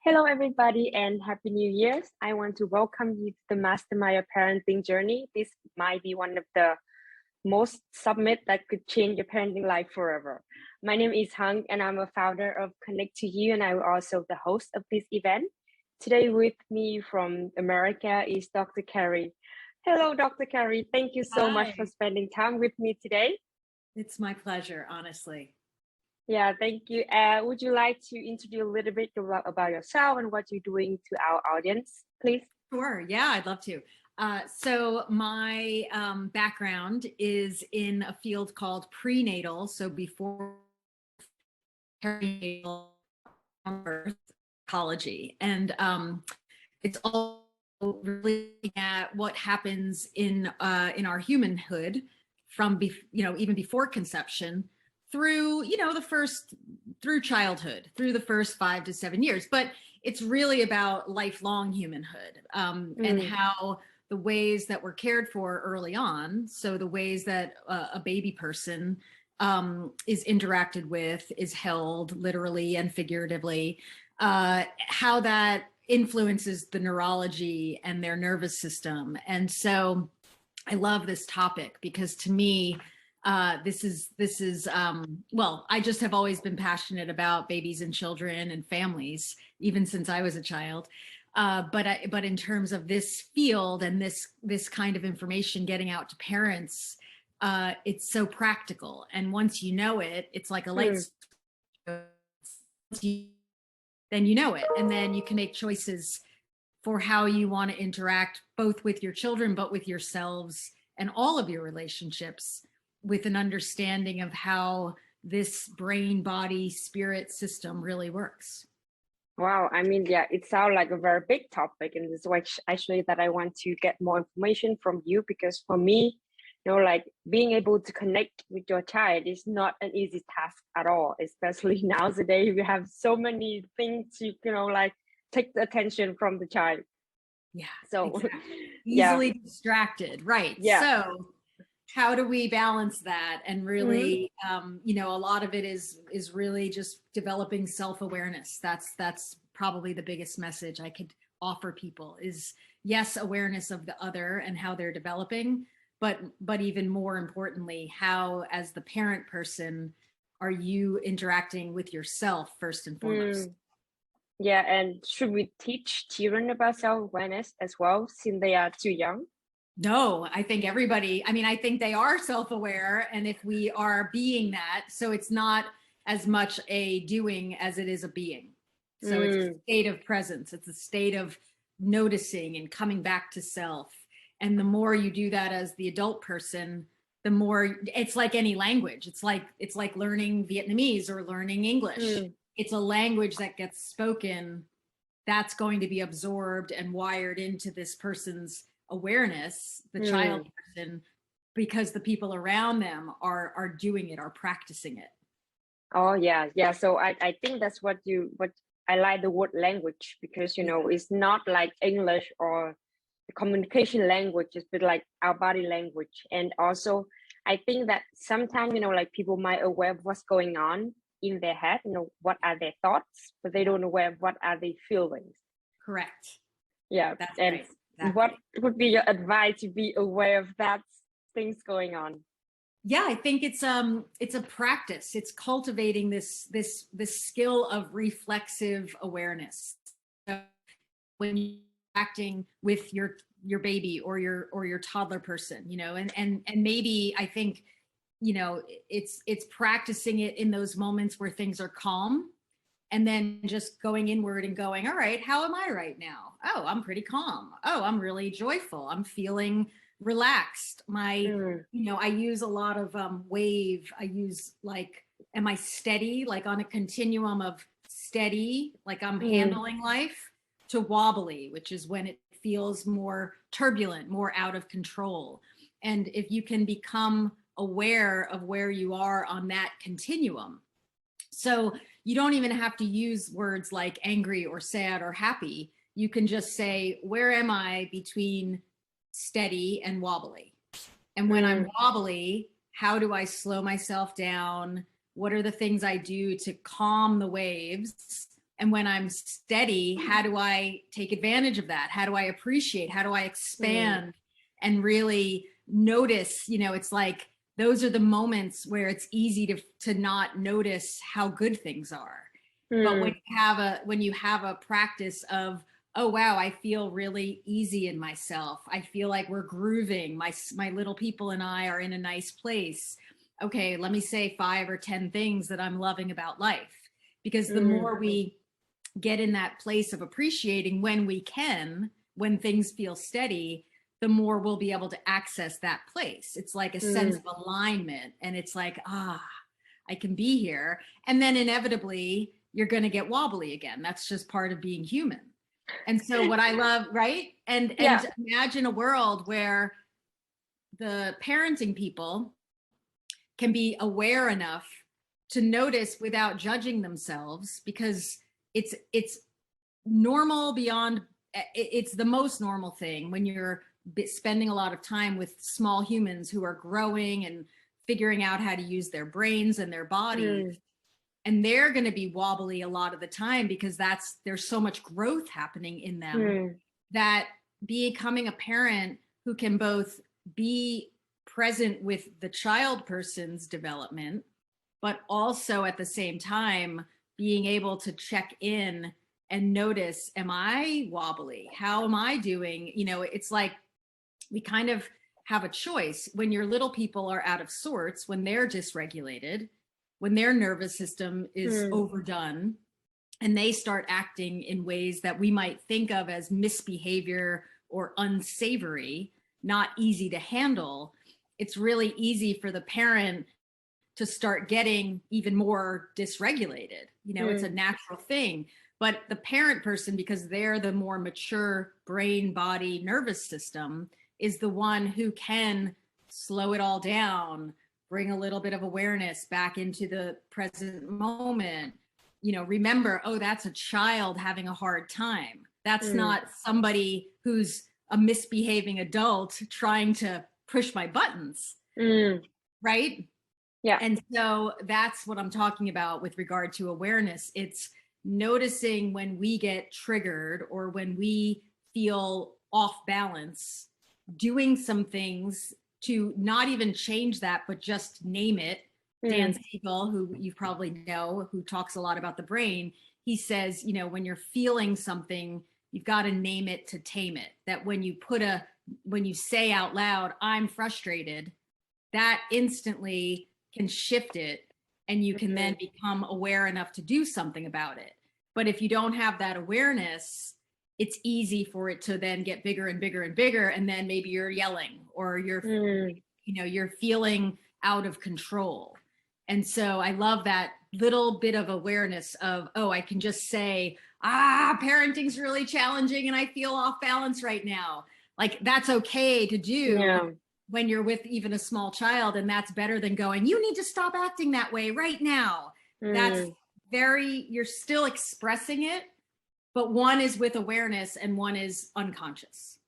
Hello, everybody, and Happy New Year. I want to welcome you to the Mastermind Parenting Journey. This might be one of the most summit that could change your parenting life forever. My name is Hang, and I'm a founder of Connectoyou, and I'm also the host of this event. Today with me from America is Dr. Carrie. Hello, Dr. Carrie. Thank you so much for spending time with me today. It's my pleasure, honestly. Yeah, thank you. Would you like to introduce a little bit about yourself and what you're doing to our audience, please? Sure. Yeah, I'd love to. So my background is in a field called prenatal, so before perinatal birth psychology, and it's all really looking at what happens in our humanhood from even before conception through through childhood, through the first 5 to 7 years. But it's really about lifelong humanhood, and how the ways that we're cared for early on, so the ways that a baby person is interacted with, is held literally and figuratively, how that influences the neurology and their nervous system. And so I love this topic because to me, this is well, I just have always been passionate about babies and children and families, even since I was a child. But in terms of this field and this kind of information getting out to parents, it's so practical. And once you know it, it's like a light switch. Then you know it, and then you can make choices for how you want to interact both with your children, but with yourselves and all of your relationships, with an understanding of how this brain, body, spirit system really works. Wow, I mean, yeah, it sounds like a very big topic, and this is why actually that I want to get more information from you, because for me, like being able to connect with your child is not an easy task at all, especially nowadays. We have so many things to, like take the attention from the child. Yeah, so exactly. Easily distracted, right? Yeah. So how do we balance that? And really, a lot of it is really just developing self-awareness. That's probably the biggest message I could offer people is, yes, awareness of the other and how they're developing, but even more importantly, how as the parent person are you interacting with yourself first and foremost? Yeah, and should we teach children about self-awareness as well since they are too young? No, I think everybody, I think they are self-aware, and if we are being that, so it's not as much a doing as it is a being. So it's a state of presence. It's a state of noticing and coming back to self. And the more you do that as the adult person, the more it's like any language. It's like learning Vietnamese or learning English. It's a language that gets spoken that's going to be absorbed and wired into this person's awareness, the child person, because the people around them are doing it, are practicing it. Oh yeah. So I think that's what I like the word language, because it's not like English or the communication language, it's bit like our body language. And also I think that sometimes like people might aware of what's going on in their head, what are their thoughts, but they don't aware of what are their feelings. Correct. Yeah. That's and right. Exactly. What would be your advice to be aware of that things going on? Yeah, I think it's a practice. It's cultivating this skill of reflexive awareness. So when you're acting with your baby or your toddler person, and maybe I think, it's practicing it in those moments where things are calm, and then just going inward and going, all right, how am I right now? Oh, I'm pretty calm. Oh, I'm really joyful. I'm feeling relaxed. I use a lot of wave. I use am I steady? Like on a continuum of steady, like I'm handling life, to wobbly, which is when it feels more turbulent, more out of control. And if you can become aware of where you are on that continuum, so you don't even have to use words like angry or sad or happy. You can just say, where am I between steady and wobbly? And when I'm wobbly, how do I slow myself down? What are the things I do to calm the waves And when I'm steady, how do I take advantage of that? How do I appreciate? How do I expand and really notice? It's like those are the moments where it's easy to not notice how good things are. But when you have a practice of, oh wow, I feel really easy in myself. I feel like we're grooving. My little people and I are in a nice place. Okay, let me say 5 or 10 things that I'm loving about life. Because the more we get in that place of appreciating when things feel steady, the more we'll be able to access that place. It's like a sense of alignment, and it's like, I can be here. And then inevitably you're going to get wobbly again. That's just part of being human. And so what I love, right? And imagine a world where the parenting people can be aware enough to notice without judging themselves, because it's normal beyond, it's the most normal thing when you're spending a lot of time with small humans who are growing and figuring out how to use their brains and their bodies. And they're going to be wobbly a lot of the time because there's so much growth happening in them that becoming a parent who can both be present with the child person's development, but also at the same time being able to check in and notice, am I wobbly? How am I doing? It's like we kind of have a choice when your little people are out of sorts, when they're dysregulated, when their nervous system is overdone, and they start acting in ways that we might think of as misbehavior or unsavory, not easy to handle. It's really easy for the parent to start getting even more dysregulated. It's a natural thing. But the parent person, because they're the more mature brain, body, nervous system, is the one who can slow it all down, bring a little bit of awareness back into the present moment. Remember, oh, that's a child having a hard time. That's not somebody who's a misbehaving adult trying to push my buttons. Right? Yeah. And so that's what I'm talking about with regard to awareness. It's noticing when we get triggered or when we feel off balance, doing some things to not even change that, but just name it. Dan Siegel, who you probably know, who talks a lot about the brain, he says, when you're feeling something, you've got to name it to tame it. That when you say out loud, I'm frustrated, that instantly can shift it, and you can then become aware enough to do something about it. But if you don't have that awareness, it's easy for it to then get bigger and bigger and bigger, and then maybe you're yelling or you're feeling out of control. And so I love that little bit of awareness of, oh, I can just say, parenting's really challenging and I feel off balance right now. Like, that's okay to do when you're with even a small child, and that's better than going, you need to stop acting that way right now. That's you're still expressing it, but one is with awareness and one is unconscious.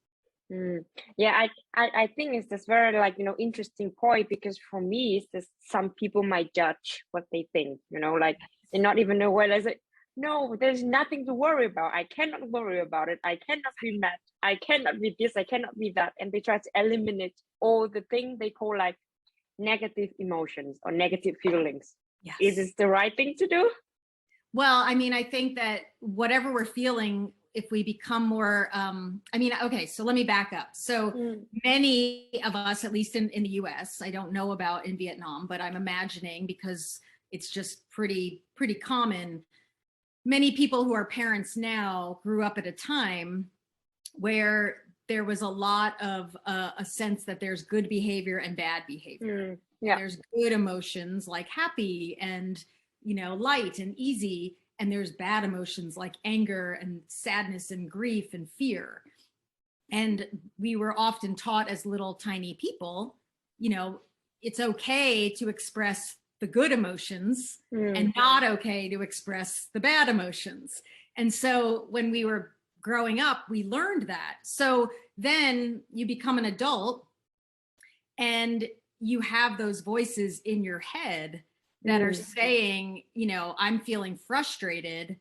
Yeah, I think it's this very interesting point, because for me it's just some people might judge what they think, like they not even know where there's no, there's nothing to worry about. I cannot worry about it. I cannot be mad. I cannot be this. I cannot be that. And they try to eliminate all the thing they call like negative emotions or negative feelings. Yes. Is this the right thing to do? Well, I mean, I think that whatever we're feeling, if we become more, okay, so let me back up. So many of us, at least in the US, I don't know about in Vietnam, but I'm imagining, because it's just pretty common. Many people who are parents now grew up at a time where there was a lot of a sense that there's good behavior and bad behavior. There's good emotions like happy and light and easy, and there's bad emotions like anger and sadness and grief and fear. And we were often taught as little tiny people, it's okay to express the good emotions and not okay to express the bad emotions. And so when we were growing up, we learned that. So then you become an adult and you have those voices in your head that are saying, I'm feeling frustrated.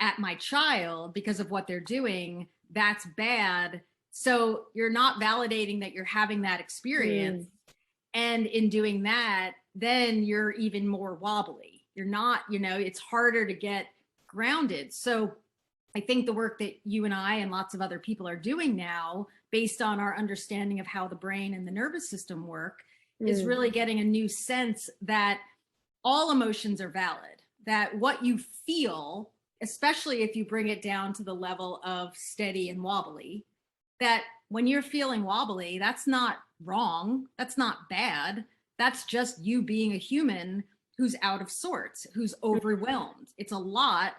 at my child because of what they're doing, that's bad. So you're not validating that you're having that experience. And in doing that, then you're even more wobbly. You're not, it's harder to get grounded. So I think the work that you and I and lots of other people are doing now, based on our understanding of how the brain and the nervous system work, is really getting a new sense that all emotions are valid, that what you feel, especially if you bring it down to the level of steady and wobbly, that when you're feeling wobbly, that's not wrong. That's not bad. That's just you being a human who's out of sorts, who's overwhelmed. It's a lot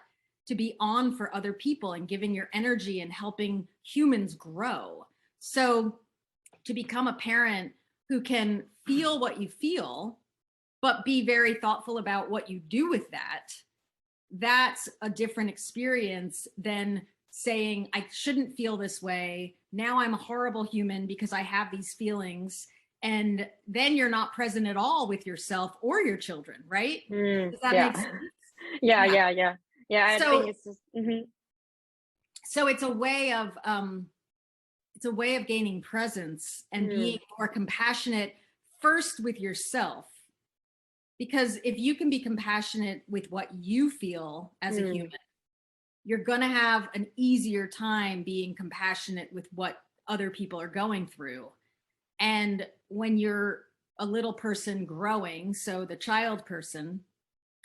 to be on for other people and giving your energy and helping humans grow. So to become a parent who can feel what you feel, but be very thoughtful about what you do with that, that's a different experience than saying, I shouldn't feel this way. Now I'm a horrible human because I have these feelings. And then you're not present at all with yourself or your children, right? Does that make sense? Yeah. I So, think it's just, so it's a way of gaining presence and being more compassionate first with yourself. Because if you can be compassionate with what you feel as a human, you're going to have an easier time being compassionate with what other people are going through. And when you're a little person growing, so the child person,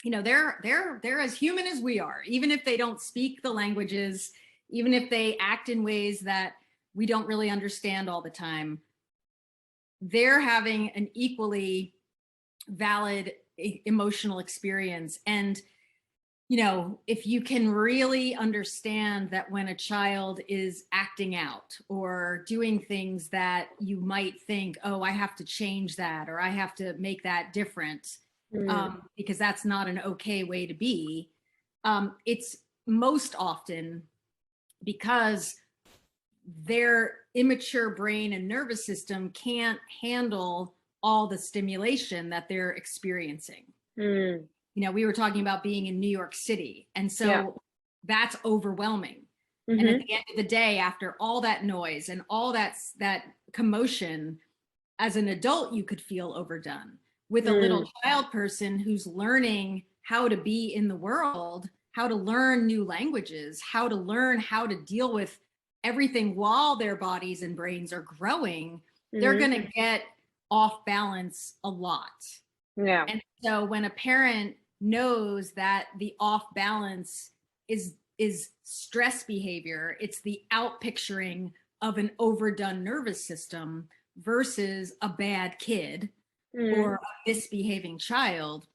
they're as human as we are, even if they don't speak the languages, even if they act in ways that we don't really understand all the time, they're having an equally valid emotional experience. And if you can really understand that when a child is acting out or doing things that you might think, oh, I have to change that, or I have to make that different, because that's not an okay way to be, it's most often because their immature brain and nervous system can't handle all the stimulation that they're experiencing. We were talking about being in New York City. And so that's overwhelming. And at the end of the day, after all that noise and all that commotion, as an adult, you could feel overdone. With a little child person who's learning how to be in the world, how to learn new languages, how to learn how to deal with everything while their bodies and brains are growing, they're going to get off balance a lot. Yeah. And so when a parent knows that the off balance is stress behavior, it's the out picturing of an overdone nervous system versus a bad kid or a misbehaving child,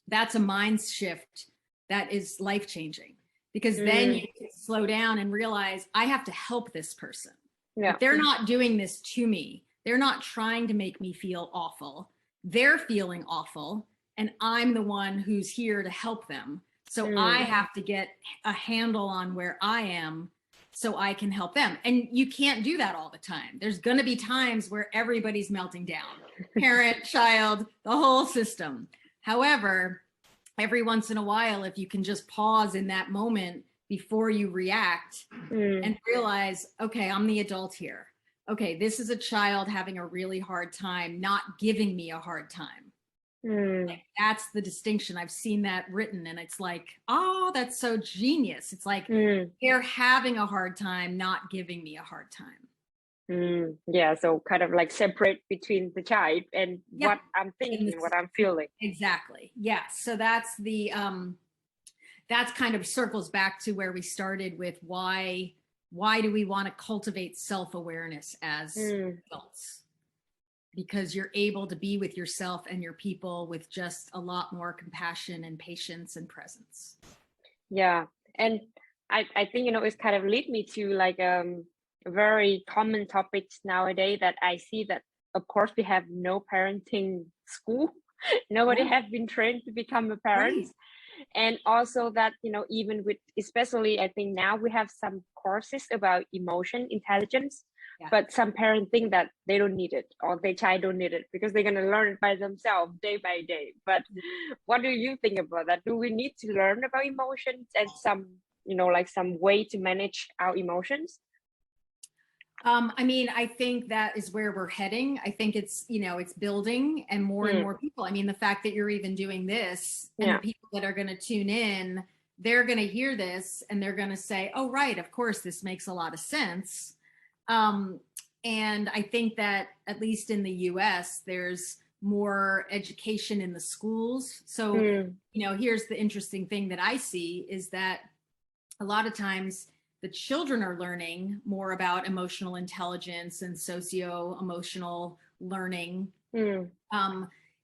that's a mind shift that is life changing, because then you can slow down and realize I have to help this person. But they're not doing this to me. They're not trying to make me feel awful. They're feeling awful, and I'm the one who's here to help them. So I have to get a handle on where I am so I can help them. And you can't do that all the time. There's going to be times where everybody's melting down, parent, child, the whole system. However, every once in a while, if you can just pause in that moment before you react and realize, okay, I'm the adult here. Okay, this is a child having a really hard time, not giving me a hard time. Like, that's the distinction. I've seen that written, and it's like, oh, that's so genius. It's like they're having a hard time, not giving me a hard time. Yeah, so kind of like separate between the child and what I'm thinking, what I'm feeling. Exactly. Yes. So that's the that's kind of circles back to where we started with why do we want to cultivate self-awareness as adults? Because you're able to be with yourself and your people with just a lot more compassion and patience and presence. Yeah. And I think, it's kind of lead me to like very common topics nowadays that I see that, of course, we have no parenting school. Nobody has been trained to become a parent. Right. And also that, even with, especially, I think now we have some courses about emotion intelligence. But some parents think that they don't need it, or their child don't need it, because they're going to learn it by themselves day by day. But what do you think about that? Do we need to learn about emotions and some like some way to manage our emotions? I mean, I think that is where we're heading. I think it's, it's building and more people. I mean, the fact that you're even doing this and the people that are going to tune in, they're going to hear this and they're going to say, oh, right, of course, this makes a lot of sense. And I think that at least in the US, there's more education in the schools. So, here's the interesting thing that I see is that a lot of times the children are learning more about emotional intelligence and socio-emotional learning.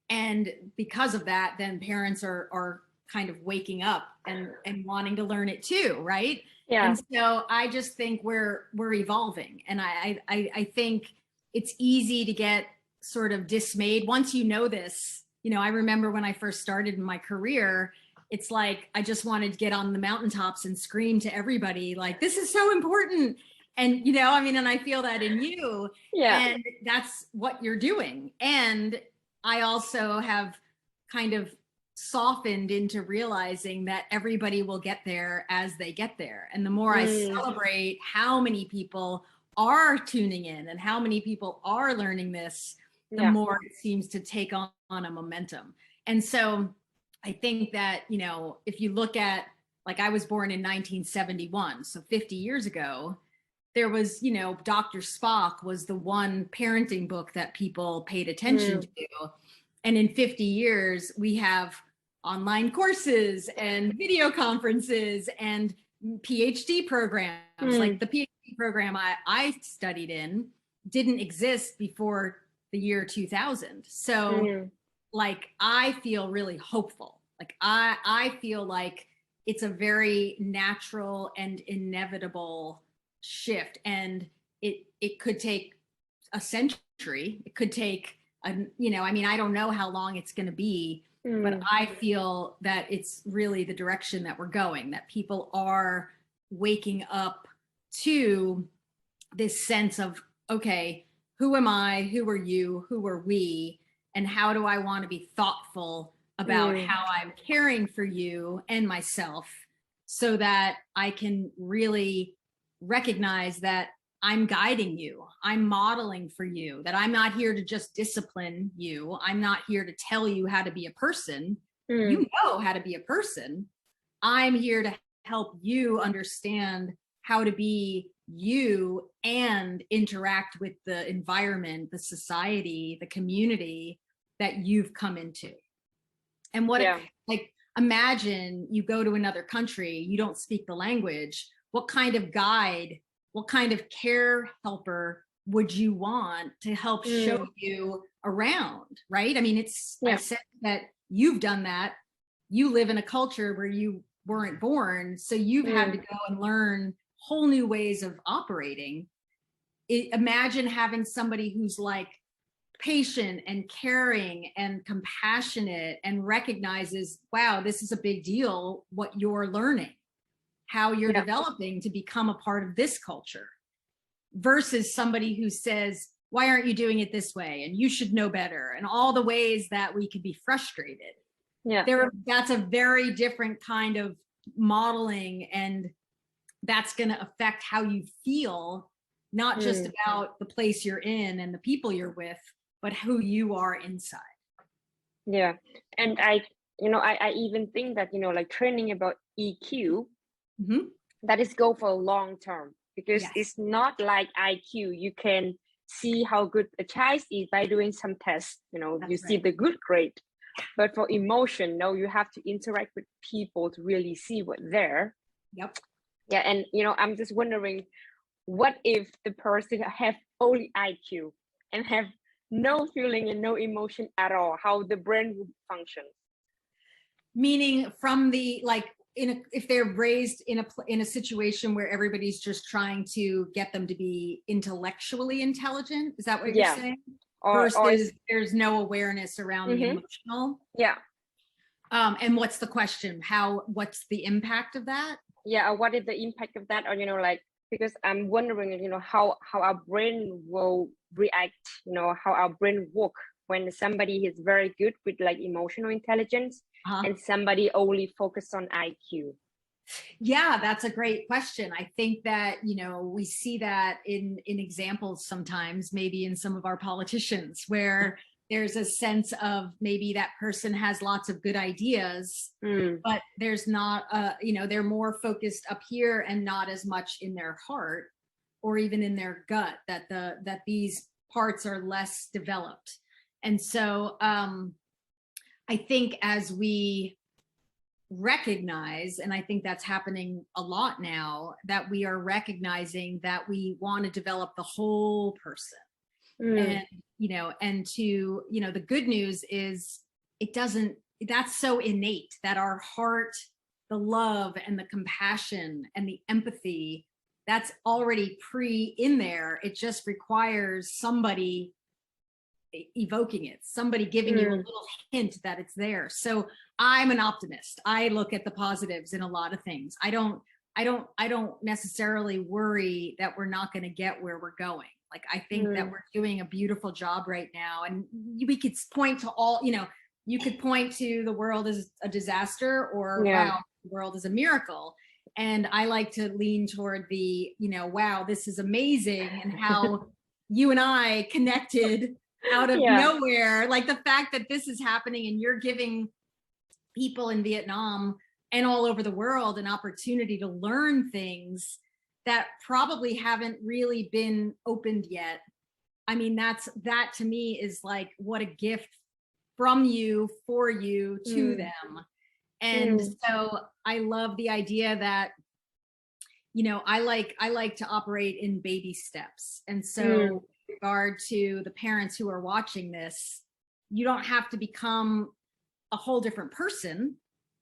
And because of that, then parents are kind of waking up and wanting to learn it too, right? Yeah. And so I just think we're evolving. And I think it's easy to get sort of dismayed once you know this. I remember when I first started in my career, it's like I just wanted to get on the mountaintops and scream to everybody like, this is so important. And and I feel that in you. And that's what you're doing. And I also have kind of softened into realizing that everybody will get there as they get there. And the more I celebrate how many people are tuning in and how many people are learning this, the more it seems to take on a momentum. And so I think that, if you look at, like, I was born in 1971, so 50 years ago, there was, Dr. Spock was the one parenting book that people paid attention to. And in 50 years, we have online courses and video conferences and PhD programs. Like the PhD program I studied in didn't exist before the year 2000. So like, I feel really hopeful. Like I feel like it's a very natural and inevitable shift. And it could take a century. It could take, I don't know how long it's going to be, but I feel that it's really the direction that we're going, that people are waking up to this sense of, okay, who am I? Who are you? Who are we? And how do I want to be thoughtful about how I'm caring for you and myself so that I can really recognize that I'm guiding you, I'm modeling for you, that I'm not here to just discipline you. I'm not here to tell you how to be a person. You know how to be a person. I'm here to help you understand how to be you and interact with the environment, the society, the community that you've come into. And what, like, imagine you go to another country, you don't speak the language. What kind of guide, what kind of care helper would you want to help show you around, right? I mean, I said that you've done that. You live in a culture where you weren't born, so you've had to go and learn whole new ways of operating. Imagine having somebody who's like patient and caring and compassionate and recognizes, wow, this is a big deal, what you're learning, how you're developing to become a part of this culture, versus somebody who says, why aren't you doing it this way? And you should know better. And all the ways that we could be frustrated. That's a very different kind of modeling, and that's going to affect how you feel, not just about the place you're in and the people you're with, but who you are inside. Yeah. And I even think that, like training about EQ, that is go for long term, because it's not like IQ. You can see how good a child is by doing some tests, you see the good grade. But for emotion, no, you have to interact with people to really see what's there. Yeah. And, I'm just wondering, what if the person have only IQ and have no feeling and no emotion at all, how the brain would function? Meaning from the, like, if they're raised in a situation where everybody's just trying to get them to be intellectually intelligent, is that what you're saying? Versus there's no awareness around the emotional. And what's the question? What's the impact of that? What is the impact of that? Or because I'm wondering, how our brain will react, how our brain work when somebody is very good with like emotional intelligence and somebody only focus on IQ. Yeah, that's a great question. I think that, you know, we see that in examples sometimes, maybe in some of our politicians, where there's a sense of maybe that person has lots of good ideas, but there's not you know, they're more focused up here and not as much in their heart or even in their gut, that these parts are less developed. And so I think as we recognize, and I think that's happening a lot now, that we are recognizing that we want to develop the whole person. And, you know, and to, you know, the good news is it doesn't, that's so innate that our heart, the love and the compassion and the empathy, that's already in there. It just requires somebody evoking it, somebody giving you a little hint that it's there. So I'm an optimist. I look at the positives in a lot of things. I don't necessarily worry that we're not going to get where we're going. Like, I think that we're doing a beautiful job right now. And we could point to all, you know, you could point to the world as a disaster, or wow, the world is a miracle. And I like to lean toward the, you know, wow, this is amazing. And how you and I connected out of nowhere. Like the fact that this is happening and you're giving people in Vietnam and all over the world an opportunity to learn things that probably haven't really been opened yet. I mean, that to me is like, what a gift from you, for you, to them. And so I love the idea that, you know, I like to operate in baby steps. And so with regard to the parents who are watching this, you don't have to become a whole different person.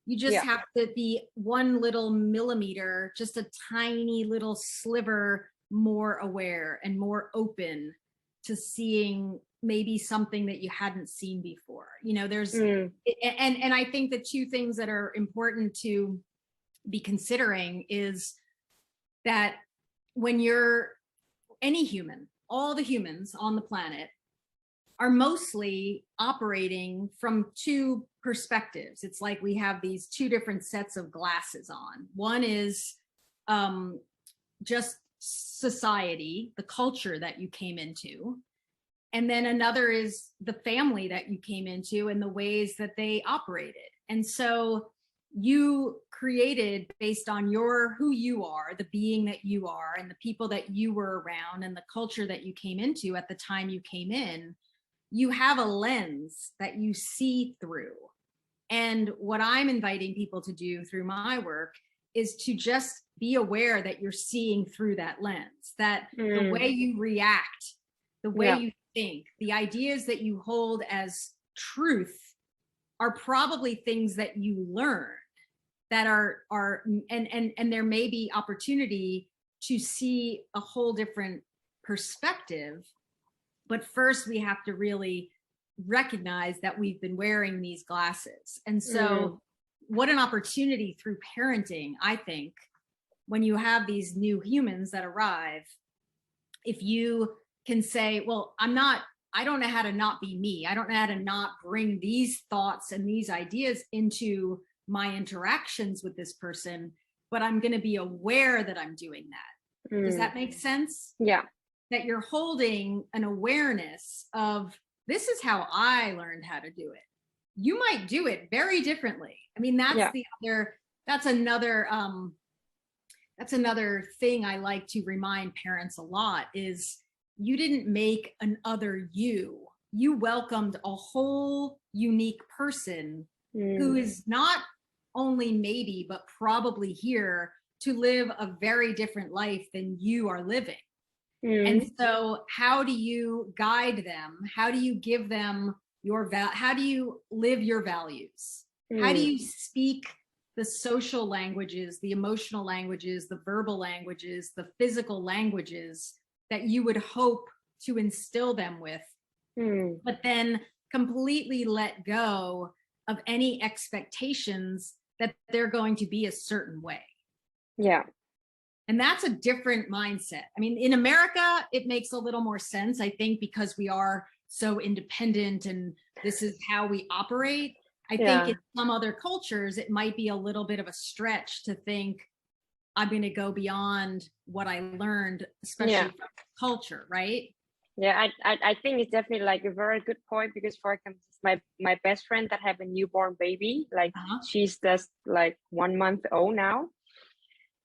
You just have to be one little millimeter, just a tiny little sliver more aware and more open to seeing maybe something that you hadn't seen before. You know, there's, and I think the two things that are important to be considering is that when you're any human, all the humans on the planet are mostly operating from two perspectives. It's like we have these two different sets of glasses on. One is just society, the culture that you came into. And then another is the family that you came into and the ways that they operated. And so you created based on who you are, the being that you are, and the people that you were around and the culture that you came into at the time you came in. You have a lens that you see through. And what I'm inviting people to do through my work is to just be aware that you're seeing through that lens, that the way you react, the way you think, the ideas that you hold as truth are probably things that you learned that and there may be opportunity to see a whole different perspective. But first we have to really recognize that we've been wearing these glasses. And so what an opportunity through parenting, I think, when you have these new humans that arrive, if you can say, well, I don't know how to not be me. I don't know how to not bring these thoughts and these ideas into my interactions with this person, but I'm going to be aware that I'm doing that. Does that make sense? Yeah. That you're holding an awareness of, this is how I learned how to do it. You might do it very differently. I mean, that's another thing I like to remind parents a lot is you didn't make an other you. You welcomed a whole unique person who is not only maybe, but probably here to live a very different life than you are living. And so how do you guide them? How do you give them how do you live your values? How do you speak the social languages, the emotional languages, the verbal languages, the physical languages that you would hope to instill them with, but then completely let go of any expectations that they're going to be a certain way. Yeah. And that's a different mindset. I mean, in America, it makes a little more sense, I think, because we are so independent and this is how we operate. I think in some other cultures, it might be a little bit of a stretch to think I'm going to go beyond what I learned, especially from culture, right? Yeah, I think it's definitely like a very good point, because for example, my best friend that have a newborn baby, like she's just like 1 month old now.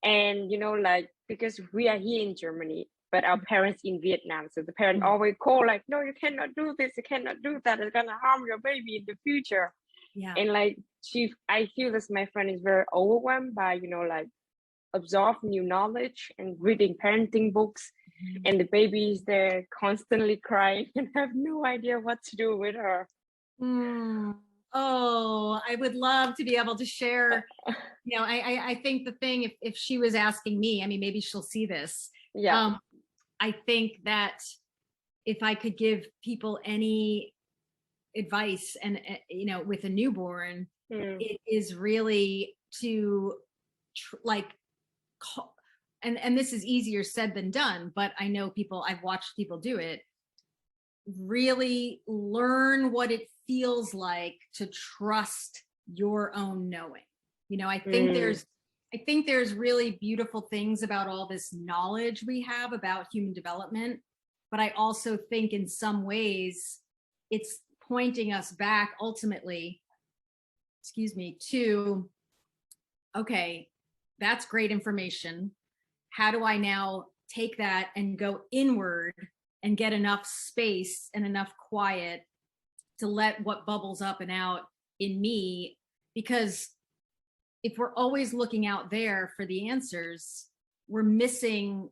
And you know, like, because we are here in Germany, but our parents in Vietnam, so the parent always call like, no, you cannot do this, you cannot do that, it's gonna harm your baby in the future. And like I feel this, my friend is very overwhelmed by, you know, like absorb new knowledge and reading parenting books, and the baby is there constantly crying and have no idea what to do with her. Oh, I would love to be able to share. You know, I think the thing, if she was asking me, I mean, maybe she'll see this. I think that if I could give people any advice, and you know, with a newborn, it is really to and this is easier said than done, but I know people, I've watched people do it, really learn what it feels like to trust your own knowing. You know, I think there's really beautiful things about all this knowledge we have about human development, but I also think in some ways it's pointing us back ultimately, to, okay, that's great information. How do I now take that and go inward and get enough space and enough quiet to let what bubbles up and out in me? Because if we're always looking out there for the answers, we're missing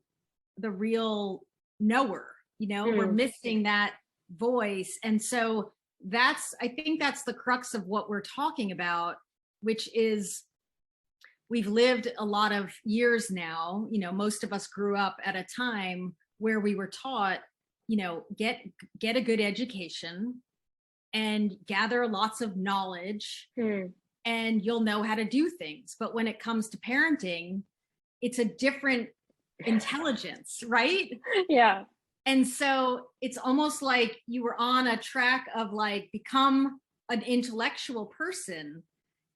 the real knower, you know, we're missing that voice. And so I think that's the crux of what we're talking about, which is we've lived a lot of years now, you know, most of us grew up at a time where we were taught, you know, get a good education and gather lots of knowledge and you'll know how to do things. But when it comes to parenting, it's a different intelligence, right? Yeah. And so it's almost like you were on a track of like, become an intellectual person.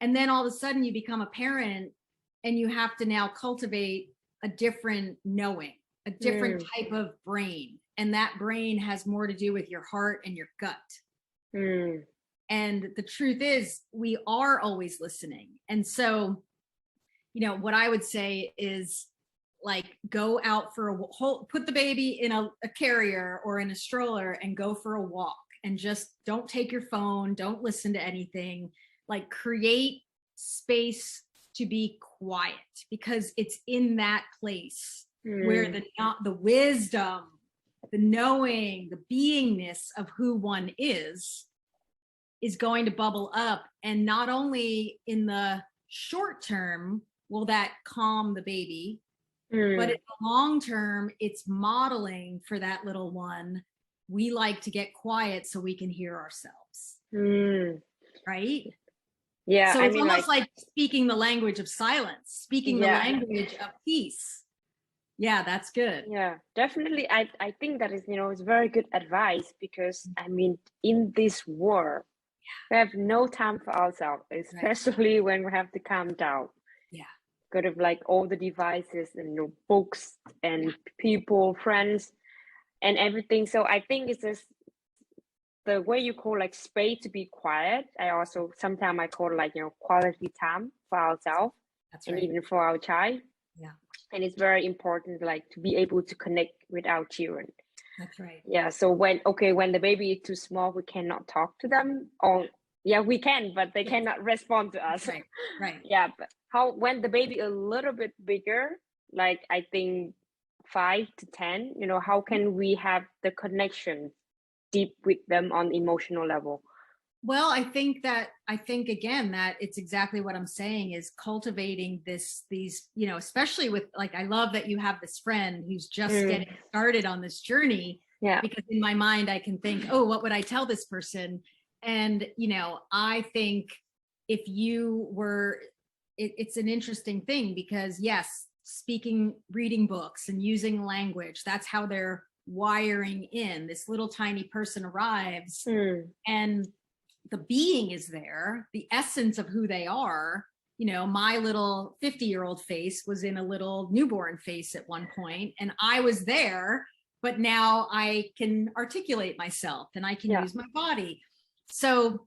And then all of a sudden you become a parent and you have to now cultivate a different knowing, a different type of brain. And that brain has more to do with your heart and your gut. And the truth is, we are always listening. And so, you know, what I would say is like, go out for put the baby in a carrier or in a stroller and go for a walk, and just don't take your phone, don't listen to anything, like create space to be quiet, because it's in that place where the wisdom, the knowing, the beingness of who one is going to bubble up. And not only in the short term will that calm the baby, but in the long term, it's modeling for that little one. We like to get quiet so we can hear ourselves. Right? Yeah. So it's almost like speaking the language of silence, speaking the language of peace. Yeah, that's good. Yeah, definitely. I think that is, you know, it's very good advice, because I mean, in this world, we have no time for ourselves, especially when we have to calm down. Kind of like all the devices and, you know, books and people, friends, and everything. So I think it's just the way you call like space to be quiet. I also sometimes I call like, you know, quality time for ourselves and even for our child. And it's very important, like, to be able to connect with our children. That's right. Yeah. So when the baby is too small, we cannot talk to them, or we can, but they cannot respond to us. Right. Yeah. But when the baby a little bit bigger, like I think 5 to 10, you know, how can we have the connection deep with them on emotional level? Well, I think again, that it's exactly what I'm saying, is cultivating these, you know, especially with, like, I love that you have this friend who's just getting started on this journey. Because in my mind, I can think, oh, what would I tell this person? And, you know, I think if you were, it's an interesting thing, because yes, reading books and using language, that's how they're wiring in. This little tiny person arrives and the being is there, the essence of who they are. You know, my little 50-year-old face was in a little newborn face at one point, and I was there, but now I can articulate myself and I can use my body. So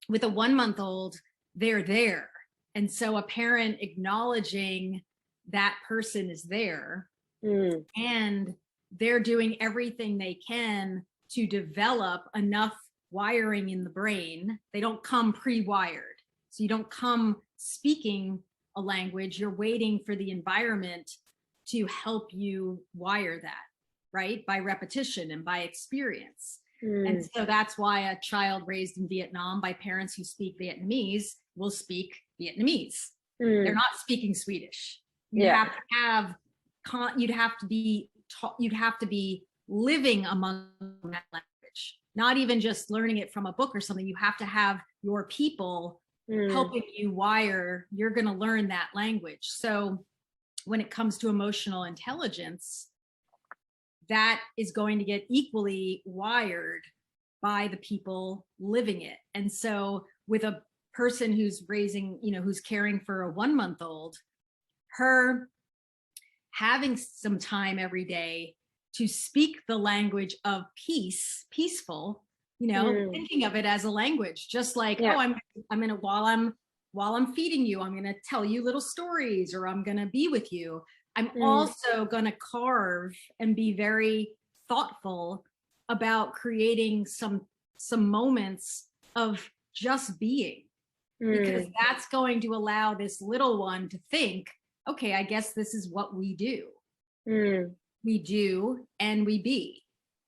with a 1-month-old, they're there. And so a parent acknowledging that person is there and they're doing everything they can to develop enough wiring in the brain. They don't come pre-wired. So you don't come speaking a language, you're waiting for the environment to help you wire that, right? By repetition and by experience. And so that's why a child raised in Vietnam by parents who speak Vietnamese will speak Vietnamese. They're not speaking Swedish. You'd have to be living among that language, not even just learning it from a book or something. You have to have your people helping you wire. You're going to learn that language. So when it comes to emotional intelligence, that is going to get equally wired by the people living it. And so with a person who's raising, you know, who's caring for a 1-month-old, her having some time every day to speak the language of peace, peaceful, you know, thinking of it as a language, just like, oh, I'm gonna, while I'm feeding you, I'm gonna tell you little stories, or I'm gonna be with you. I'm also gonna carve and be very thoughtful about creating some moments of just being, because that's going to allow this little one to think, okay, I guess this is what we do. We do and we be.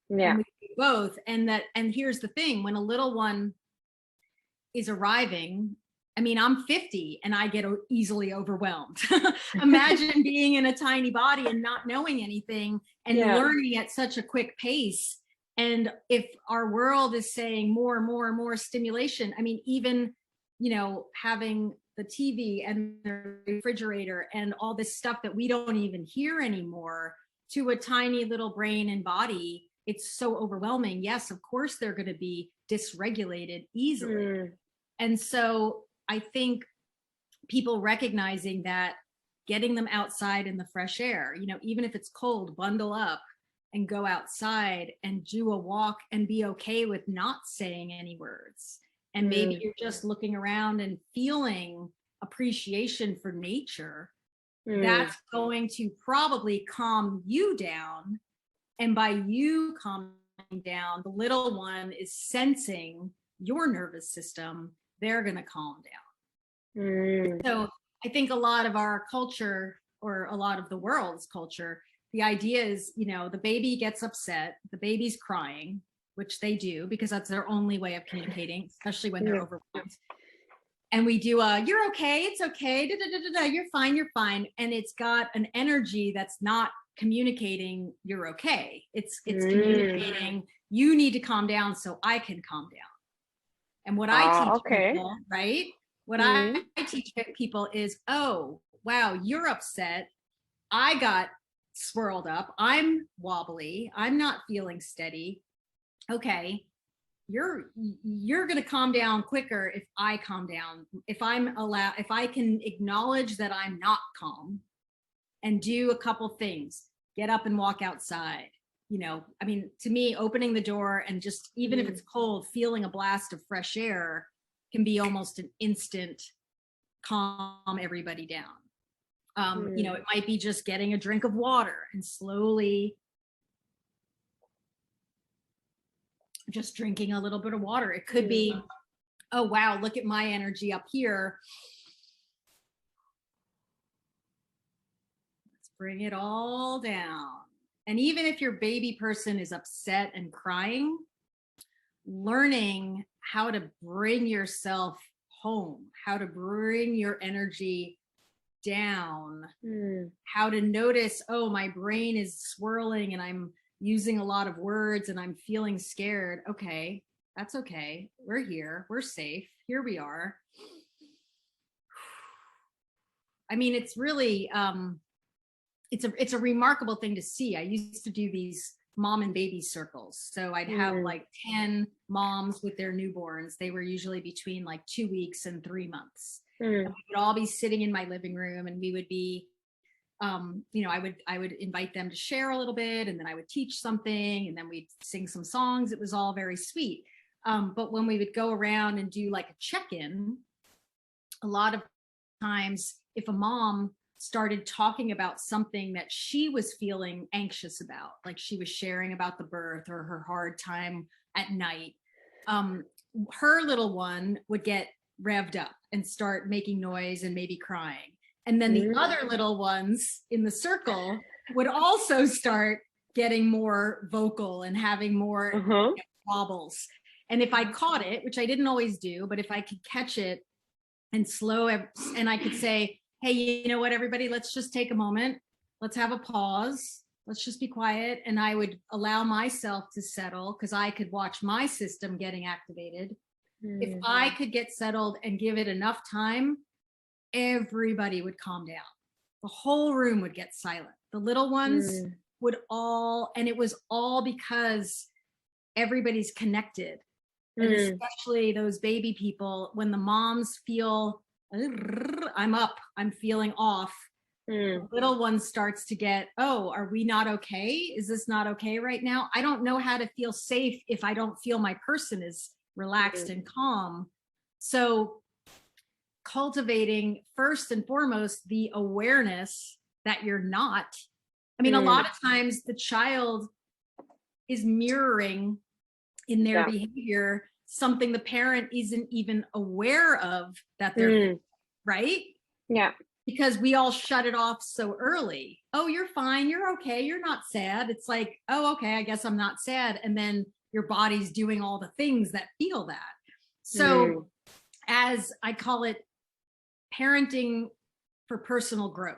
And we do both. And here's the thing, when a little one is arriving, I mean, I'm 50 and I get easily overwhelmed. Imagine being in a tiny body and not knowing anything and learning at such a quick pace. And if our world is saying more and more and more stimulation, I mean, even, you know, having the TV and the refrigerator and all this stuff that we don't even hear anymore, to a tiny little brain and body, it's so overwhelming. Yes, of course, they're going to be dysregulated easily. And so I think people recognizing that, getting them outside in the fresh air, you know, even if it's cold, bundle up and go outside and do a walk and be okay with not saying any words. And maybe you're just looking around and feeling appreciation for nature. That's going to probably calm you down. And by you calming down, the little one is sensing your nervous system. They're going to calm down. So I think a lot of our culture, or a lot of the world's culture, the idea is, you know, the baby gets upset, the baby's crying, which they do because that's their only way of communicating, especially when they're overwhelmed. And we do you're okay, it's okay, you're fine, you're fine. And it's got an energy that's not communicating you're okay. It's communicating you need to calm down so I can calm down. And what I teach people, right? What I teach people is, oh, wow, you're upset. I got swirled up. I'm wobbly. I'm not feeling steady. Okay, you're going to calm down quicker if I calm down. If I can acknowledge that I'm not calm and do a couple things, get up and walk outside. You know, I mean, to me, opening the door and just, even if it's cold, feeling a blast of fresh air can be almost an instant calm everybody down. You know, it might be just getting a drink of water and slowly just drinking a little bit of water. It could be, oh, wow, look at my energy up here. Let's bring it all down. And even if your baby person is upset and crying, learning how to bring yourself home, how to bring your energy down, how to notice, oh, my brain is swirling and I'm using a lot of words and I'm feeling scared. Okay, that's okay. We're here. We're safe. Here we are. I mean, it's really, it's a remarkable thing to see. I used to do these mom and baby circles. So I'd have like 10 moms with their newborns. They were usually between like 2 weeks and 3 months. And we would all be sitting in my living room, and we would be, you know, I would invite them to share a little bit, and then I would teach something, and then we'd sing some songs. It was all very sweet. But when we would go around and do like a check-in, a lot of times if a mom started talking about something that she was feeling anxious about, like she was sharing about the birth or her hard time at night, her little one would get revved up and start making noise and maybe crying. And then the other little ones in the circle would also start getting more vocal and having more wobbles. And if I caught it, which I didn't always do, but if I could catch it and slow it, and I could say, hey, you know what, everybody, let's just take a moment. Let's have a pause. Let's just be quiet. And I would allow myself to settle, because I could watch my system getting activated. If I could get settled and give it enough time, everybody would calm down. The whole room would get silent. The little ones would all, and it was all because everybody's connected. And especially those baby people, when the moms feel, I'm up, I'm feeling off, the little one starts to get, oh, are we not okay? Is this not okay right now? I don't know how to feel safe if I don't feel my person is relaxed and calm. So cultivating first and foremost the awareness that you're not. I mean, a lot of times the child is mirroring in their behavior something the parent isn't even aware of that they're right. Yeah. Because we all shut it off so early. Oh, you're fine. You're okay. You're not sad. It's like, oh, okay, I guess I'm not sad. And then your body's doing all the things that feel that. So as I call it, parenting for personal growth,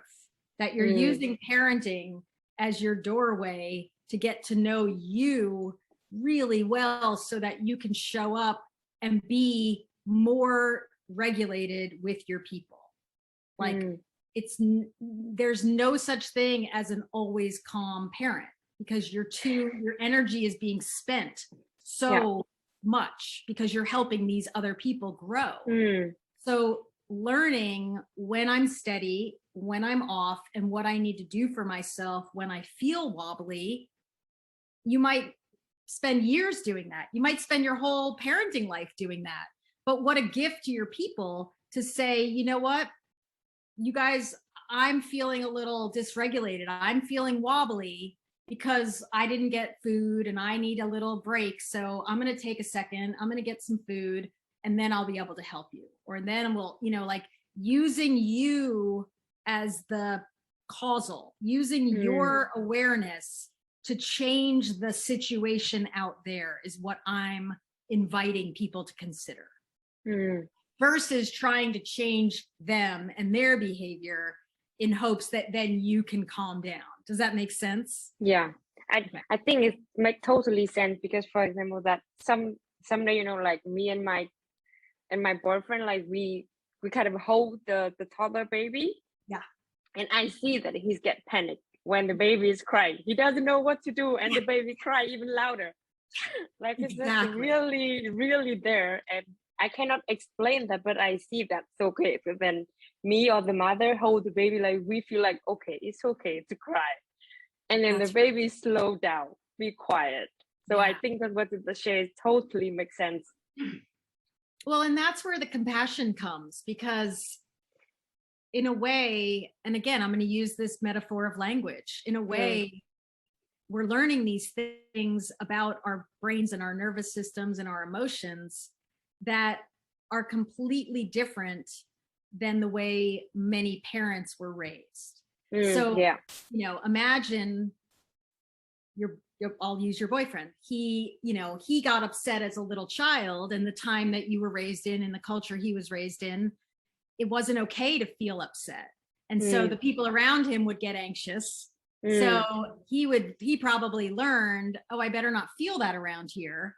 that you're using parenting as your doorway to get to know you really well, so that you can show up and be more regulated with your people. Like there's no such thing as an always calm parent, because your energy is being spent so much because you're helping these other people grow. So learning when I'm steady, when I'm off, and what I need to do for myself when I feel wobbly. You might spend years doing that. You might spend your whole parenting life doing that. But what a gift to your people to say, you know what, you guys, I'm feeling a little dysregulated. I'm feeling wobbly because I didn't get food and I need a little break. So I'm going to take a second. I'm going to get some food, and then I'll be able to help you. Or then we'll, you know, like using you as the causal, using your awareness to change the situation out there is what I'm inviting people to consider. Versus trying to change them and their behavior in hopes that then you can calm down. Does that make sense? Yeah, I think it makes totally sense, because for example, that someday, you know, like me and my boyfriend, like we kind of hold the toddler baby. Yeah. And I see that he's get panicked when the baby is crying. He doesn't know what to do, and the baby cry even louder. Like it's just really, really there. And I cannot explain that, but I see that's okay. So then me or the mother hold the baby, like we feel like, okay, it's okay to cry. And then the baby slow down, be quiet. So I think that what the share totally makes sense. Well, and that's where the compassion comes, because in a way, and again, I'm going to use this metaphor of language, in a way, we're learning these things about our brains and our nervous systems and our emotions that are completely different than the way many parents were raised. So, you know, imagine I'll use your boyfriend. He got upset as a little child, and the time that you were raised in and the culture he was raised in, it wasn't okay to feel upset. And so the people around him would get anxious. So he probably learned, oh, I better not feel that around here.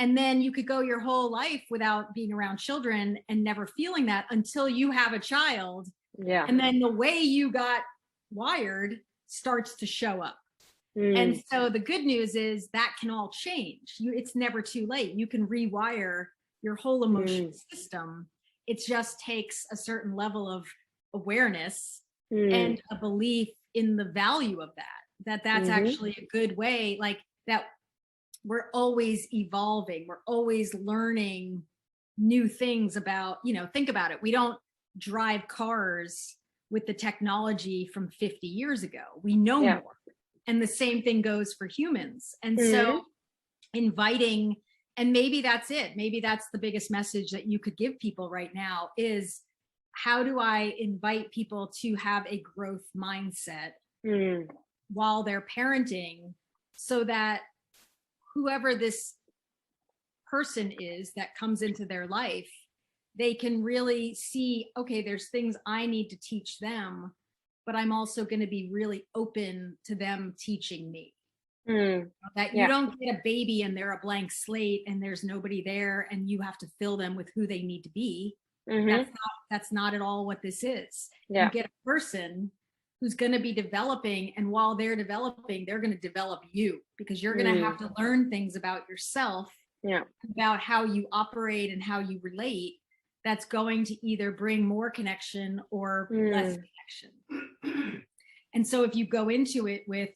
And then you could go your whole life without being around children and never feeling that until you have a child. Yeah. And then the way you got wired starts to show up. And so the good news is that can all change. It's never too late. You can rewire your whole emotion system. It just takes a certain level of awareness and a belief in the value of that's actually a good way, like that we're always evolving. We're always learning new things about, think about it. We don't drive cars with the technology from 50 years ago. We know more. And the same thing goes for humans. And so inviting, and maybe that's it. Maybe that's the biggest message that you could give people right now is, how do I invite people to have a growth mindset while they're parenting, so that whoever this person is that comes into their life, they can really see, okay, there's things I need to teach them, but I'm also going to be really open to them teaching me. That you don't get a baby and they're a blank slate and there's nobody there and you have to fill them with who they need to be. That's not at all what this is. You get a person who's going to be developing, and while they're developing, they're going to develop you, because you're going to have to learn things about yourself, about how you operate and how you relate. That's going to either bring more connection or less connection. And so if you go into it with,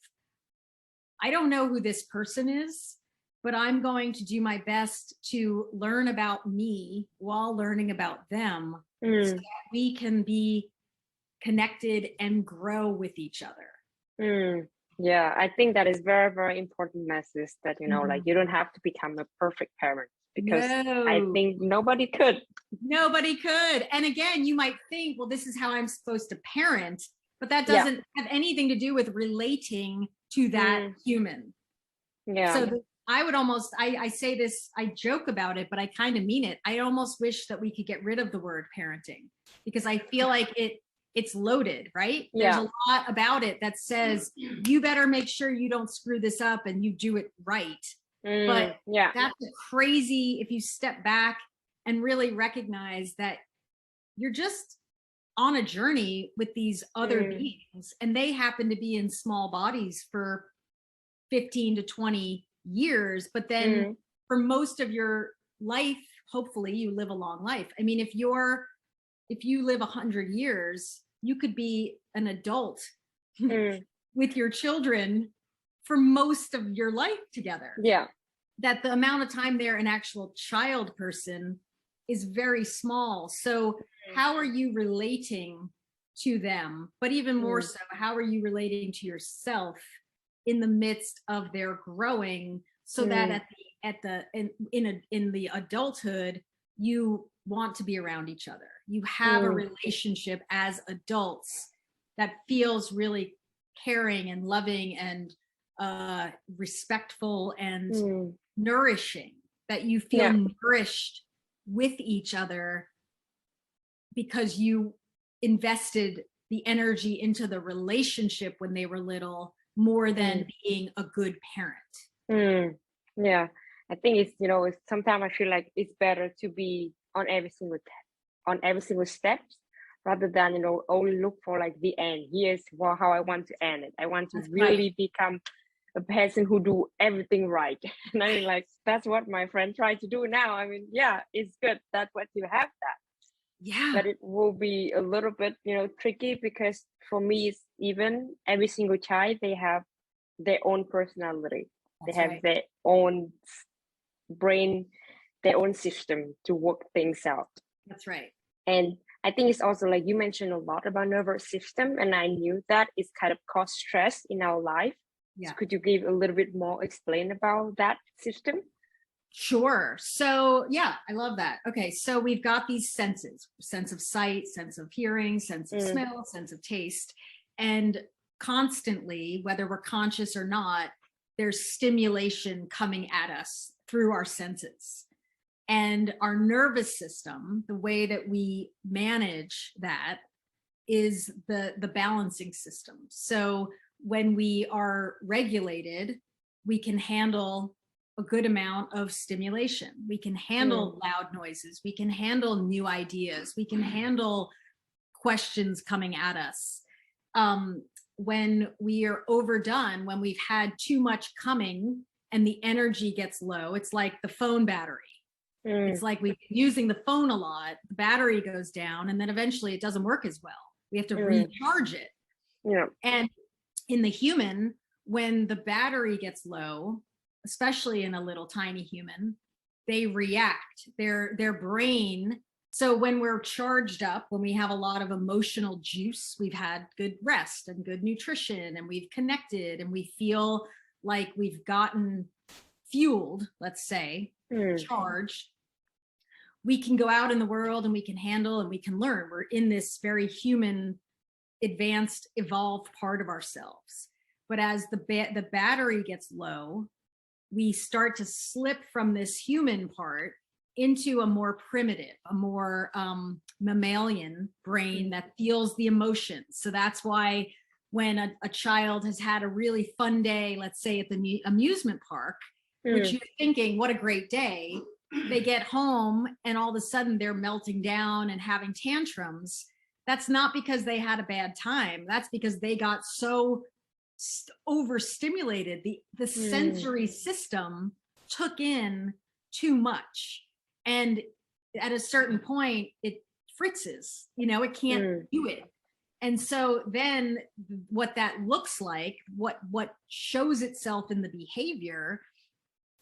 I don't know who this person is, but I'm going to do my best to learn about me while learning about them, so that we can be connected and grow with each other. Yeah, I think that is very, very important message, that, like, you don't have to become a perfect parent, because I think nobody could. Nobody could. And again, you might think, well, this is how I'm supposed to parent, but that doesn't have anything to do with relating to that human. So I would almost, I say this, I joke about it, but I kind of mean it. I almost wish that we could get rid of the word parenting, because I feel like it's loaded, right? There's a lot about it that says, you better make sure you don't screw this up and you do it right. But that's crazy if you step back and really recognize that you're just on a journey with these other beings, and they happen to be in small bodies for 15 to 20 years. But then for most of your life, hopefully you live a long life. I mean, if you live 100 years, you could be an adult with your children for most of your life together. That the amount of time they're an actual child person is very small. So how are you relating to them? But even more so, how are you relating to yourself in the midst of their growing, so that in the adulthood, you want to be around each other. You have a relationship as adults that feels really caring and loving and respectful and nourishing, that you feel nourished with each other because you invested the energy into the relationship when they were little, more than being a good parent. Yeah, I think it's sometimes I feel like it's better to be on every single step, rather than only look for like the end. Here's how I want to end it. I want to really become a person who do everything right. And I mean, like, that's what my friend tried to do now. I mean, it's good. That's what you have that. But it will be a little bit, tricky, because for me, it's even every single child, they have their own personality. They have their own brain, their own system to work things out. That's right. And I think it's also, like, you mentioned a lot about nervous system, and I knew that it's kind of cause stress in our life. So could you give a little bit more explain about that system? Sure. So I love that. Okay. So we've got these senses: sense of sight, sense of hearing, sense of smell, sense of taste. And constantly, whether we're conscious or not, there's stimulation coming at us through our senses. And our nervous system, the way that we manage that, is the balancing system. So when we are regulated, we can handle a good amount of stimulation. We can handle loud noises. We can handle new ideas. We can handle questions coming at us. when we are overdone, when we've had too much coming and the energy gets low. It's like the phone battery. It's like we've been using the phone a lot, the battery goes down, and then eventually it doesn't work as well. We have to recharge it. Yeah. And in the human, when the battery gets low, especially in a little tiny human, they react. Their brain. So when we're charged up, when we have a lot of emotional juice, we've had good rest and good nutrition, and we've connected, and we feel like we've gotten fueled, let's say, charged, we can go out in the world and we can handle and we can learn. We're in this very human, advanced, evolved part of ourselves. But as the battery gets low, we start to slip from this human part into a more primitive, a more mammalian brain that feels the emotions. So that's why when a child has had a really fun day, let's say at the amusement park, which you're thinking, what a great day, they get home and all of a sudden they're melting down and having tantrums. That's not because they had a bad time. That's because they got so overstimulated. The sensory system took in too much. And at a certain point, it fritzes, it can't do it. And so then what that looks like, what shows itself in the behavior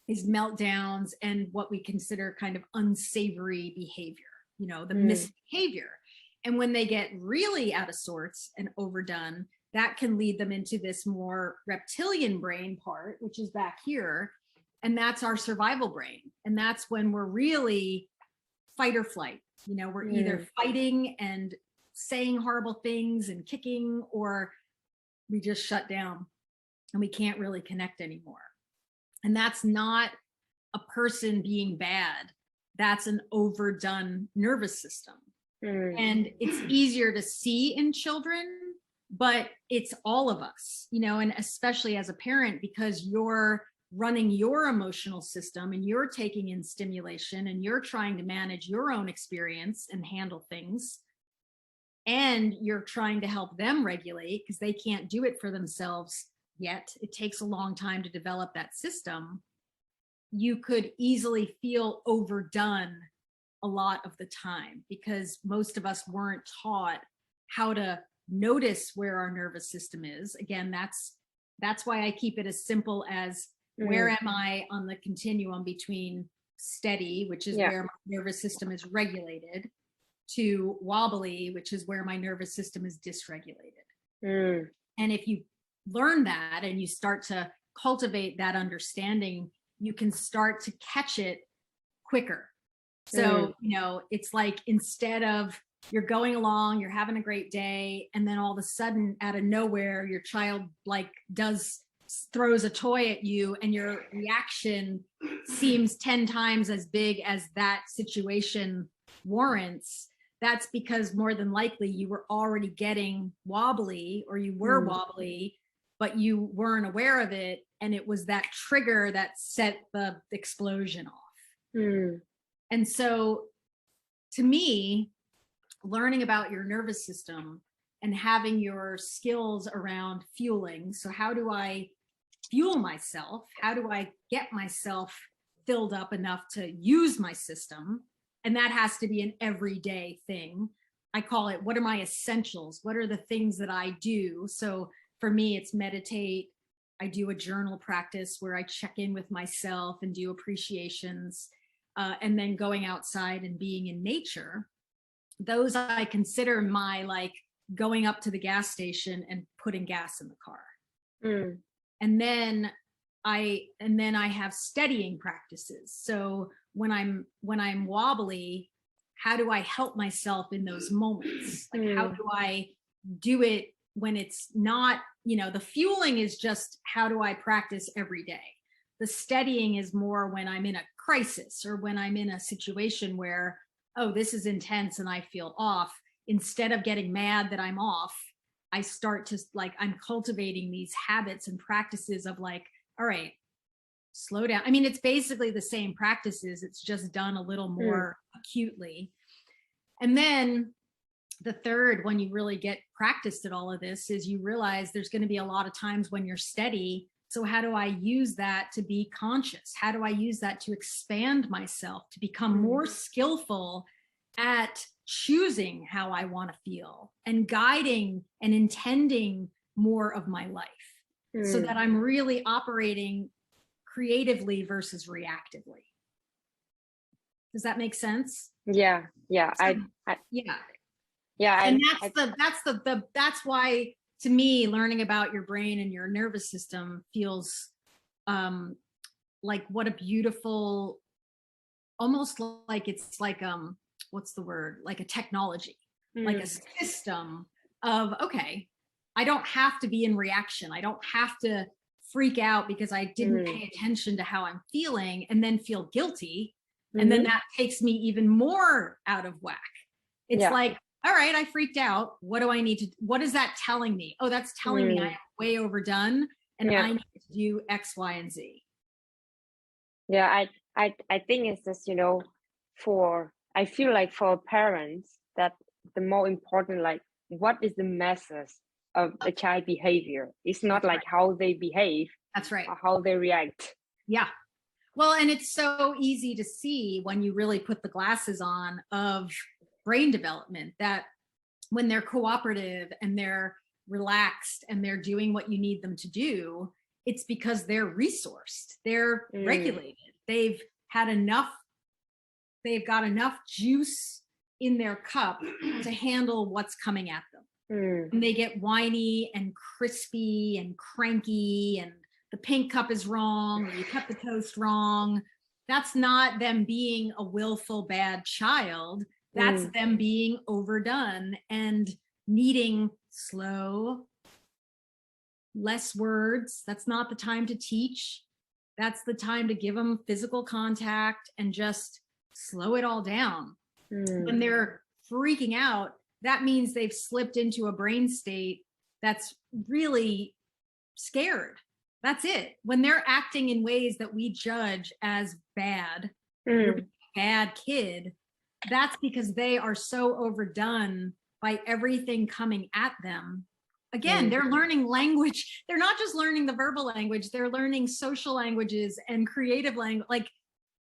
is meltdowns and what we consider kind of unsavory behavior, the misbehavior. And when they get really out of sorts and overdone, that can lead them into this more reptilian brain part, which is back here. And that's our survival brain. And that's when we're really fight or flight. We're either fighting and saying horrible things and kicking, or we just shut down and we can't really connect anymore. And that's not a person being bad. That's an overdone nervous system. And it's easier to see in children, but it's all of us, and especially as a parent, because you're running your emotional system and you're taking in stimulation and you're trying to manage your own experience and handle things. And you're trying to help them regulate because they can't do it for themselves yet. It takes a long time to develop that system. You could easily feel overdone a lot of the time because most of us weren't taught how to notice where our nervous system is. Again, that's why I keep it as simple as where am I on the continuum between steady, which is where my nervous system is regulated, to wobbly, which is where my nervous system is dysregulated. And if you learn that and you start to cultivate that understanding, you can start to catch it quicker. So, it's like instead of you're going along, you're having a great day, and then all of a sudden out of nowhere, your child throws a toy at you and your reaction seems 10 times as big as that situation warrants. That's because more than likely you were already getting wobbly, or you were wobbly, but you weren't aware of it. And it was that trigger that set the explosion off. And so to me, learning about your nervous system and having your skills around fueling. So how do I fuel myself? How do I get myself filled up enough to use my system? And that has to be an everyday thing. I call it, what are my essentials? What are the things that I do? So for me, it's meditate. I do a journal practice where I check in with myself and do appreciations, and then going outside and being in nature. Those I consider my going up to the gas station and putting gas in the car. And then I have steadying practices. So when I'm wobbly, how do I help myself in those moments? How do I do it when it's not, the fueling is just how do I practice every day? The steadying is more when I'm in a crisis or when I'm in a situation where, oh, this is intense and I feel off. Instead of getting mad that I'm off, I start to I'm cultivating these habits and practices of all right, slow down. I mean, it's basically the same practices. It's just done a little more acutely. And then the third, when you really get practiced at all of this, is you realize there's going to be a lot of times when you're steady. So how do I use that to be conscious? How do I use that to expand myself, to become more skillful at choosing how I want to feel and guiding and intending more of my life, so that I'm really operating creatively versus reactively? Does that make sense? Yeah. Yeah. So, Yeah. And that's why, to me, learning about your brain and your nervous system feels like what a beautiful, almost like it's like what's the word, like a technology, like a system of, okay, I don't have to be in reaction, I don't have to freak out because I didn't pay attention to how I'm feeling and then feel guilty, and then that takes me even more out of whack. It's like, all right, I freaked out. What do I need to, what is that telling me? Oh, that's telling me I am way overdone and I need to do X, Y, and Z. Yeah, I think it's just, you know, I feel like for parents that the more important, like, what is the message of the child behavior? It's not like how they behave. That's right. Or how they react. Yeah. Well, and it's so easy to see when you really put the glasses on of brain development, that when they're cooperative and they're relaxed and they're doing what you need them to do, it's because they're resourced, they're regulated, they've got enough juice in their cup to handle what's coming at them. And they get whiny and crispy and cranky, and the pink cup is wrong, or you cut the toast wrong. That's not them being a willful bad child. That's them being overdone and needing slow, less words. That's not the time to teach. That's the time to give them physical contact and just slow it all down. When they're freaking out, that means they've slipped into a brain state that's really scared. That's it. When they're acting in ways that we judge as bad, you're a bad kid, that's because they are so overdone by everything coming at them. Again, they're learning language. They're not just learning the verbal language, they're learning social languages and creative language. Like,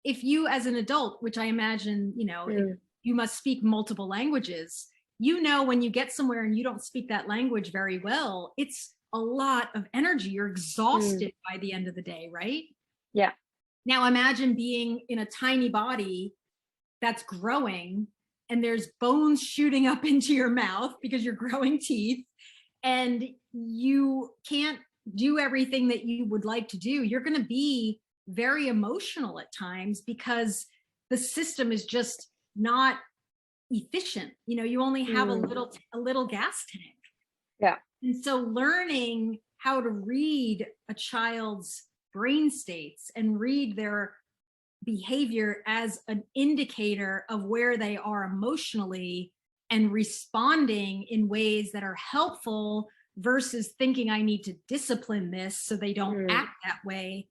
if you as an adult, which I imagine, you know, you must speak multiple languages, you know, when you get somewhere and you don't speak that language very well, it's a lot of energy. You're exhausted by the end of the day, right? Yeah. Now imagine being in a tiny body that's growing and there's bones shooting up into your mouth because you're growing teeth and you can't do everything that you would like to do. You're going to be very emotional at times because the system is just not efficient. You know, you only have a little gas tank. Yeah. And so learning how to read a child's brain states and read their behavior as an indicator of where they are emotionally and responding in ways that are helpful versus thinking I need to discipline this so they don't act that way,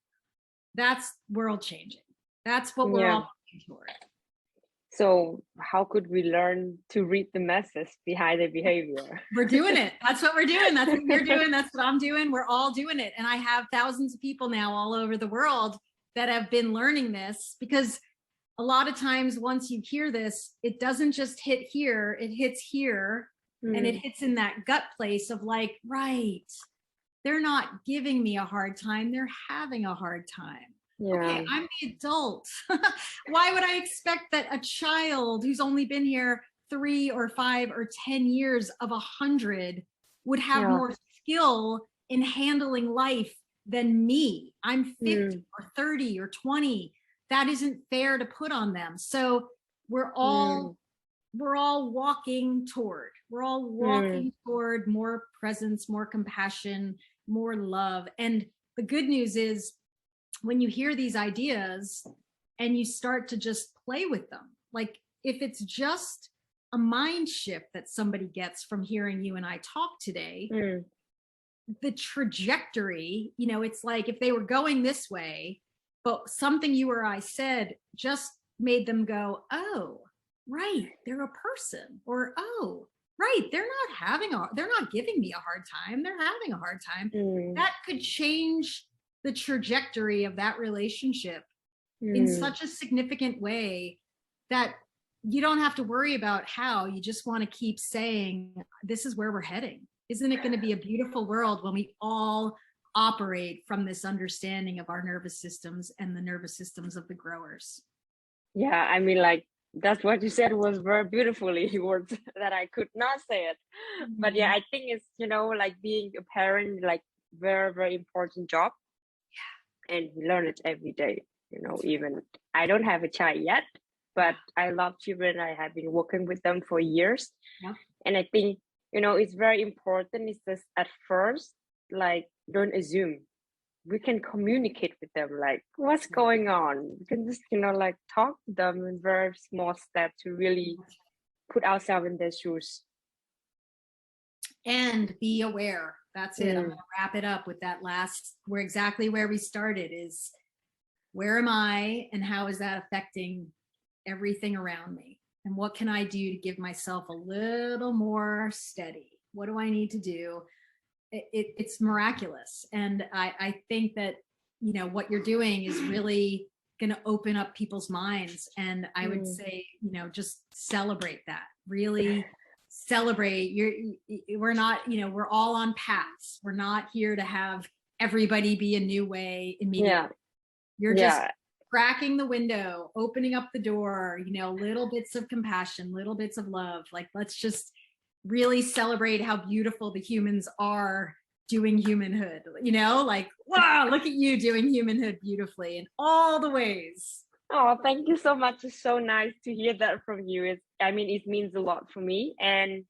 that's world changing. That's what we're all looking toward. So how could we learn to read the message behind the behavior? We're doing it. That's what we're doing. That's what you're doing. That's what I'm doing. We're all doing it. And I have thousands of people now all over the world that have been learning this, because a lot of times once you hear this, it doesn't just hit here, it hits here and it hits in that gut place of like, right, they're not giving me a hard time, they're having a hard time. Okay, I'm the adult. Why would I expect that a child who's only been here 3 or 5 or 10 years of 100 would have more skill in handling life than me? I'm 50 or 30 or 20. That isn't fair to put on them. So we're all walking toward. We're all walking toward more presence, more compassion, more love. And the good news is, when you hear these ideas and you start to just play with them, like if it's just a mind shift that somebody gets from hearing you and I talk today, the trajectory, you know, it's like if they were going this way, but something you or I said just made them go, oh, right, they're a person, or oh, right, they're not giving me a hard time. They're having a hard time. That could change the trajectory of that relationship in such a significant way that you don't have to worry about how. You just want to keep saying, this is where we're heading. Isn't it going to be a beautiful world when we all operate from this understanding of our nervous systems and the nervous systems of the growers? Yeah, I mean, like, that's what you said was very beautifully words that I could not say it. But yeah, I think it's, like being a parent, like very, very important job. And we learn it every day, even I don't have a child yet, but I love children. I have been working with them for years. Yeah. And I think, it's very important is just at first, like, don't assume. We can communicate with them, like, what's going on? We can just, like, talk to them in very small steps to really put ourselves in their shoes. And be aware. That's it. I'm going to wrap it up with that last, exactly where we started is, where am I and how is that affecting everything around me? And what can I do to give myself a little more steady? What do I need to do? It's miraculous. And I think that, what you're doing is really going to open up people's minds. And I would say, just celebrate that. Really celebrate. We're not, we're all on paths. We're not here to have everybody be a new way immediately. Yeah. You're just cracking the window, opening up the door, little bits of compassion, little bits of love. Like, let's just really celebrate how beautiful the humans are doing humanhood, like, wow, look at you doing humanhood beautifully in all the ways. Oh, thank you so much. It's so nice to hear that from you. It means a lot for me. And,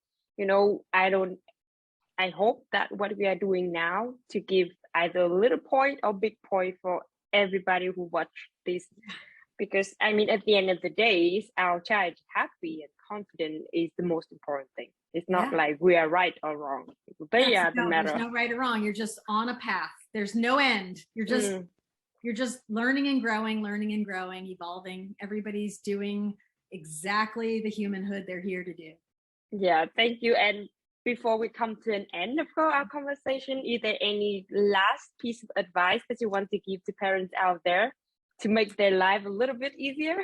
I hope that what we are doing now to give either a little point or big point for everybody who watch this, because at the end of the day, our child happy and confident is the most important thing. It's not like we are right or wrong. They are the matter. There's no right or wrong. You're just on a path. There's no end. You're just learning and growing, evolving. Everybody's doing exactly the humanhood they're here to do. Yeah, thank you. And before we come to an end of our conversation, is there any last piece of advice that you want to give to parents out there to make their life a little bit easier?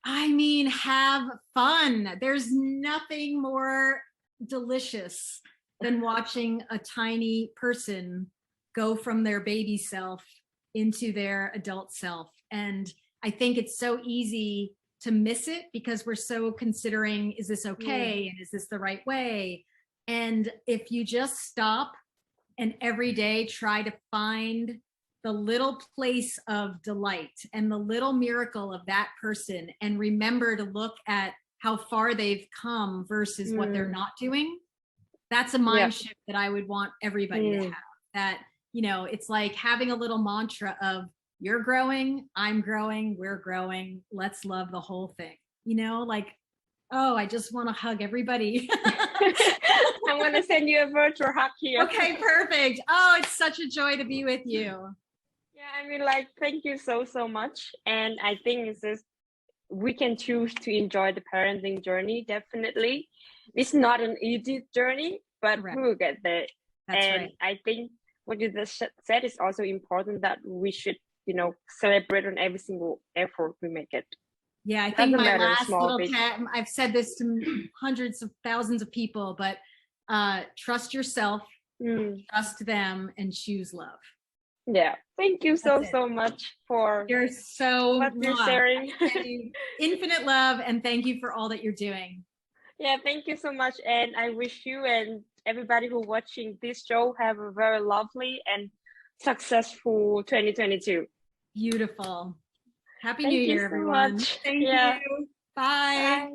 Have fun. There's nothing more delicious than watching a tiny person go from their baby self into their adult self. And I think it's so easy to miss it because we're so considering, is this okay? And is this the right way? And if you just stop and every day try to find the little place of delight and the little miracle of that person, and remember to look at how far they've come versus what they're not doing, that's a mind shift that I would want everybody to have. That, it's like having a little mantra of, you're growing, I'm growing, we're growing, let's love the whole thing. I just want to hug everybody. I'm going to send you a virtual hug here. Okay, perfect. Oh, it's such a joy to be with you. Yeah, thank you so much. And I think it's just, we can choose to enjoy the parenting journey. Definitely. It's not an easy journey, but we will get there. That's and right. I think what you just said is also important, that we should, celebrate on every single effort we make it. Yeah, I think my last little cat, I've said this to hundreds of thousands of people, but trust yourself, trust them, and choose love. Yeah, thank you so much for you're sharing. Infinite love, and thank you for all that you're doing. Yeah, thank you so much, and I wish you and everybody who watching this show have a very lovely and successful 2022. Beautiful. Happy New Year, everyone. Much. Thank you. Bye.